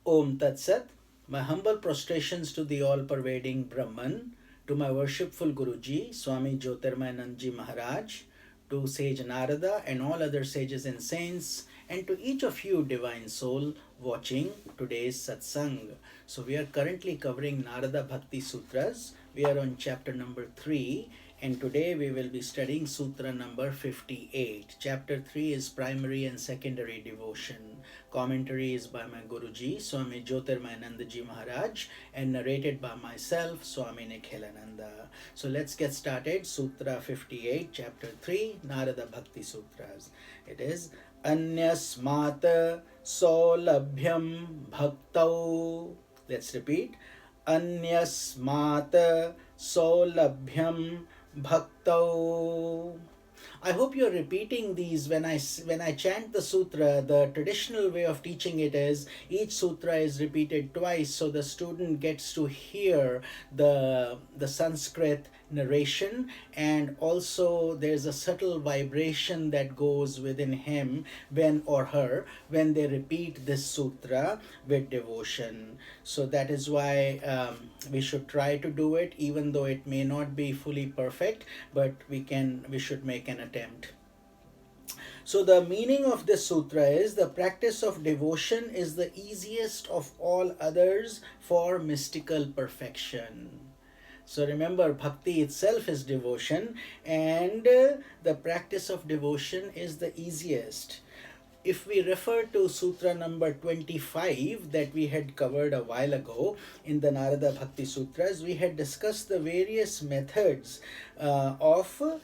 Om Tat Sat. My humble prostrations to the all-pervading Brahman, to my worshipful Guruji, Swami Jyotirmayanandji Maharaj, to sage Narada and all other sages and saints, and to each of you, divine soul, watching today's satsang. So we are currently covering Narada Bhakti Sutras. We are on chapter number 3, and today we will be studying Sutra number 58. Chapter 3 is primary and secondary devotion. Commentary is by my Guruji, Swami Jyotirmayanandji Maharaj, and narrated by myself, Swami Nikhilananda. So let's get started. Sutra 58, chapter 3, Narada Bhakti Sutras. It is Anyasmat Solabhyam Bhaktau. Let's repeat. Anyasmat Solabhyam Bhaktau. I hope you're repeating these when I chant the sutra. The traditional way of teaching it is each sutra is repeated twice, so the student gets to hear the Sanskrit narration, and also there's a subtle vibration that goes within him when or her when they repeat this sutra with devotion. So that is why we should try to do it, even though it may not be fully perfect, but we should make an attempt. So the meaning of this sutra is the practice of devotion is the easiest of all others for mystical perfection. So remember, bhakti itself is devotion, and the practice of devotion is the easiest. If we refer to Sutra number 25 that we had covered a while ago in the Narada Bhakti Sutras, we had discussed the various methods of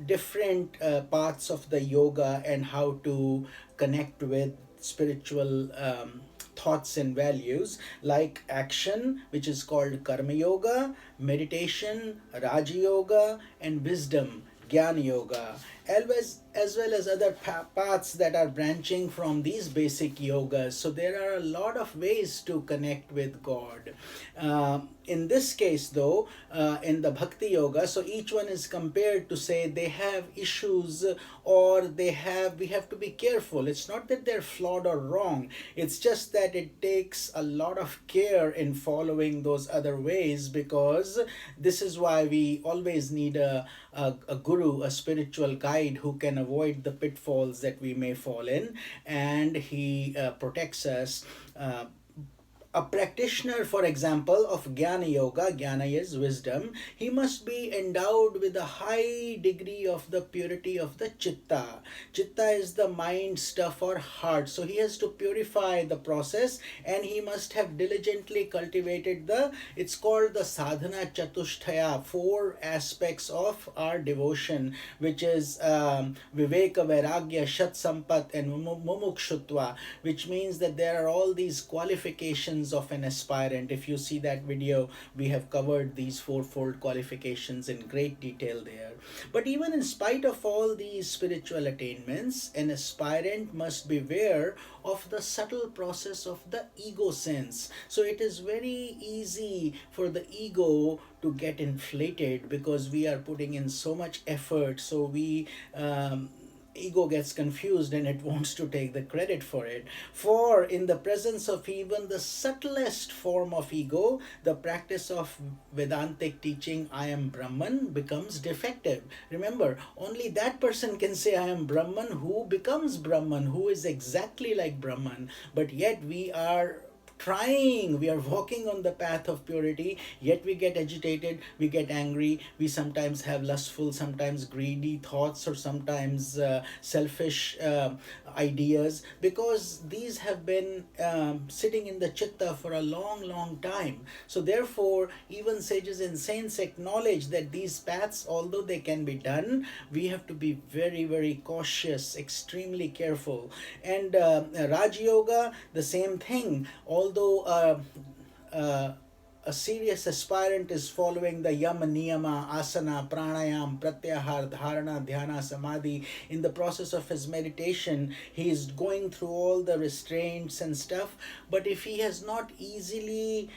different parts of the yoga and how to connect with spiritual thoughts and values, like action, which is called karma yoga, meditation, raja yoga, and wisdom, jnana yoga, as well as other paths that are branching from these basic yogas. So there are a lot of ways to connect with God. In this case though, in the Bhakti Yoga, so each one is compared to say they have issues, or we have to be careful. It's not that they're flawed or wrong, it's just that it takes a lot of care in following those other ways, because this is why we always need a guru, a spiritual guide who can avoid the pitfalls that we may fall in, and he protects us. A practitioner, for example, of Jnana Yoga, Jnana is wisdom, he must be endowed with a high degree of the purity of the Chitta. Chitta is the mind, stuff, or heart. So he has to purify the process, and he must have diligently cultivated it's called the Sadhana Chatushtaya, 4 aspects of our devotion, which is Viveka, Vairagya, Shat Sampat, and Mumukshutva, which means that there are all these qualifications of an aspirant. If you see that video, we have covered these 4-fold qualifications in great detail there. But even in spite of all these spiritual attainments, an aspirant must beware of the subtle process of the ego sense. So it is very easy for the ego to get inflated because we are putting in so much effort. So ego gets confused and it wants to take the credit for it. For in the presence of even the subtlest form of ego, the practice of Vedantic teaching, I am Brahman, becomes defective. Remember, only that person can say I am Brahman who becomes Brahman, who is exactly like Brahman. But yet we are walking on the path of purity, yet we get agitated, we get angry, we sometimes have lustful, sometimes greedy thoughts, or sometimes selfish ideas, because these have been sitting in the chitta for a long time. So therefore, even sages and saints acknowledge that these paths, although they can be done, we have to be very cautious, extremely careful. And Raja Yoga, the same thing. Although a serious aspirant is following the yama, niyama, asana, pranayam, pratyahar, dharana, dhyana, samadhi, in the process of his meditation, he is going through all the restraints and stuff. But if he has not easily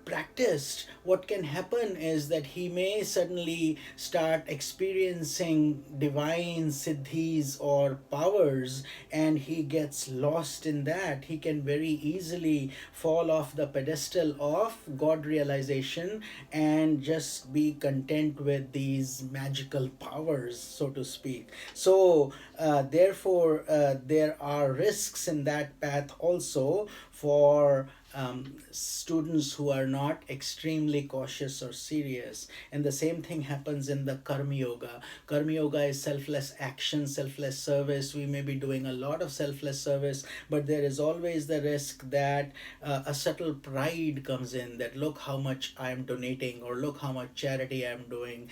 practiced, what can happen is that he may suddenly start experiencing divine siddhis or powers, and he gets lost in that. He can very easily fall off the pedestal of God realization and just be content with these magical powers, so to speak. So, therefore, there are risks in that path also for students who are not extremely cautious or serious. And the same thing happens in the Karma Yoga. Karma Yoga is selfless action, selfless service. We may be doing a lot of selfless service, but there is always the risk that a subtle pride comes in, that look how much I am donating, or look how much charity I am doing.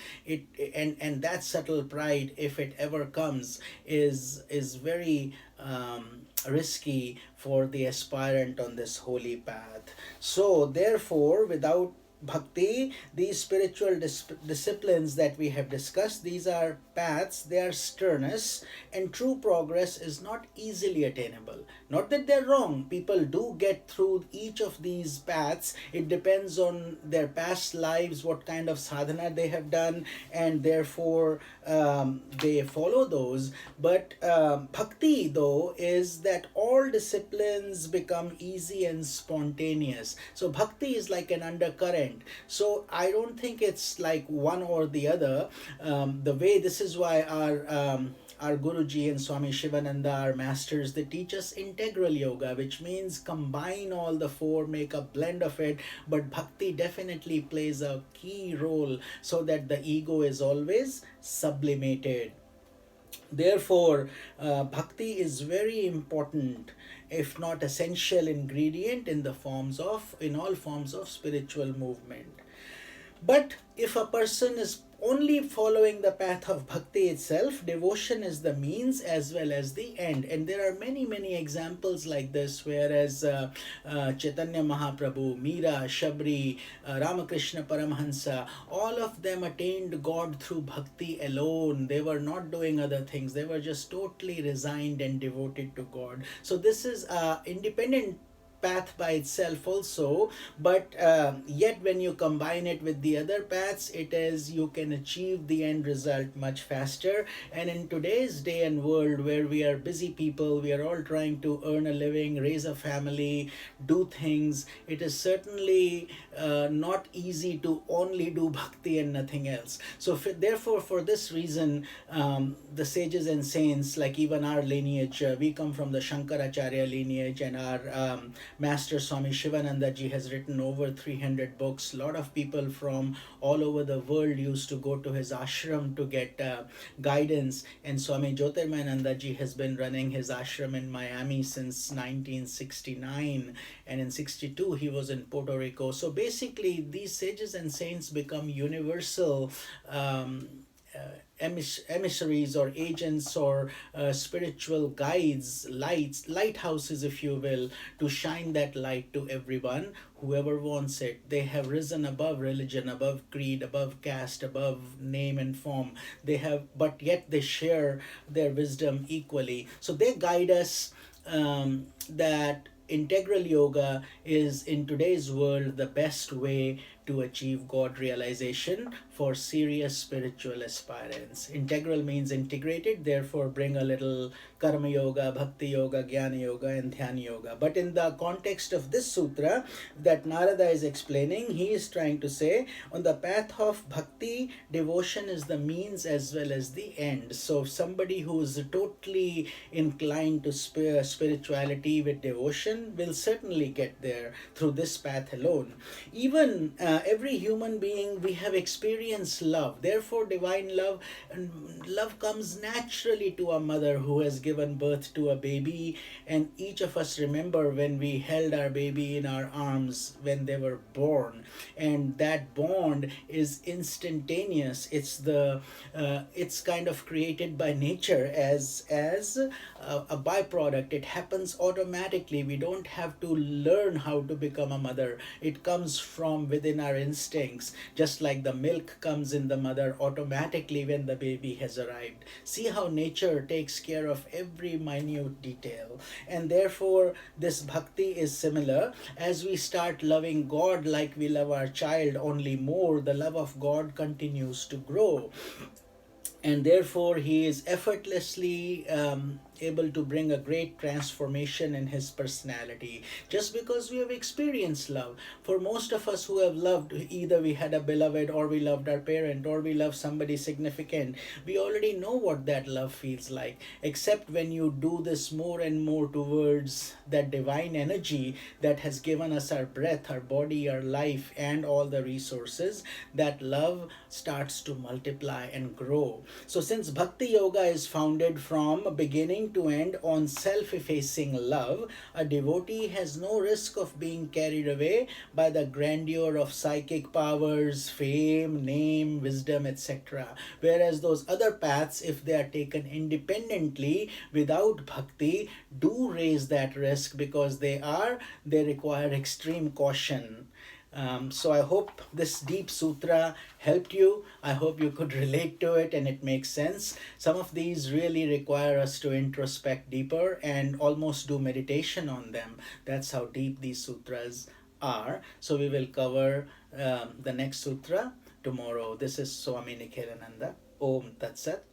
And that subtle pride, if it ever comes, is very risky for the aspirant on this holy path. So, therefore, without bhakti, these spiritual disciplines that we have discussed, these are paths, they are strenuous, and true progress is not easily attainable. Not that they're wrong, people do get through each of these paths. It depends on their past lives, what kind of sadhana they have done, and therefore they follow those. But bhakti, though, is that all disciplines become easy and spontaneous. So bhakti is like an undercurrent. So I don't think it's like one or the other. The way, this is why our Guruji and Swami Shivananda, our masters, they teach us integral yoga, which means combine all the four, make a blend of it. But bhakti definitely plays a key role so that the ego is always sublimated. Therefore, bhakti is very important, if not essential ingredient in all forms of spiritual movement. But if a person is only following the path of bhakti itself, devotion is the means as well as the end. And there are many, many examples like this, whereas Chaitanya Mahaprabhu, Meera, Shabri, Ramakrishna Paramhansa, all of them attained God through bhakti alone. They were not doing other things. They were just totally resigned and devoted to God. So this is independent path by itself also, but yet when you combine it with the other paths, it is, you can achieve the end result much faster. And in today's day and world, where we are busy people, we are all trying to earn a living, raise a family, do things, it is certainly not easy to only do bhakti and nothing else. So therefore, for this reason, the sages and saints, like even our lineage, we come from the Shankaracharya lineage, and our Master Swami Shivananda ji has written over 300 books. A lot of people from all over the world used to go to his ashram to get guidance. And Swami Jyotirmayananda ji has been running his ashram in Miami since 1969. And in 62, he was in Puerto Rico. So basically, these sages and saints become universal emissaries or agents or spiritual guides, lighthouses, if you will, to shine that light to everyone, whoever wants it. They have risen above religion, above creed, above caste, above name and form. They have, but yet they share their wisdom equally. So they guide us that integral yoga is, in today's world, the best way to achieve God realization for serious spiritual aspirants. Integral means integrated, therefore bring a little karma yoga, bhakti yoga, jnana yoga, and dhyana yoga. But in the context of this sutra that Narada is explaining, he is trying to say, on the path of bhakti, devotion is the means as well as the end. So somebody who is totally inclined to spirituality with devotion will certainly get there through this path alone. Even every human being, we have experienced love. Therefore, divine love, and love comes naturally to a mother who has given birth to a baby. And each of us remember when we held our baby in our arms when they were born. And that bond is instantaneous. It's kind of created by nature as a byproduct. It happens automatically. We don't have to learn how to become a mother. It comes from within in our instincts, just like the milk comes in the mother automatically when the baby has arrived. See how nature takes care of every minute detail. And therefore, this bhakti is similar. As we start loving God like we love our child, only more, the love of God continues to grow. And therefore he is effortlessly able to bring a great transformation in his personality, just because we have experienced love. For most of us who have loved, either we had a beloved, or we loved our parent, or we love somebody significant, we already know what that love feels like. Except when you do this more and more towards that divine energy that has given us our breath, our body, our life, and all the resources, that love starts to multiply and grow. So since Bhakti Yoga is founded from beginning to end on self-effacing love, a devotee has no risk of being carried away by the grandeur of psychic powers, fame, name, wisdom, etc. Whereas those other paths, if they are taken independently without bhakti, do raise that risk, because they require extreme caution. So I hope this deep sutra helped you. I hope you could relate to it and it makes sense. Some of these really require us to introspect deeper and almost do meditation on them. That's how deep these sutras are. So we will cover the next sutra tomorrow. This is Swami Nikhilananda. Om Tat Sat.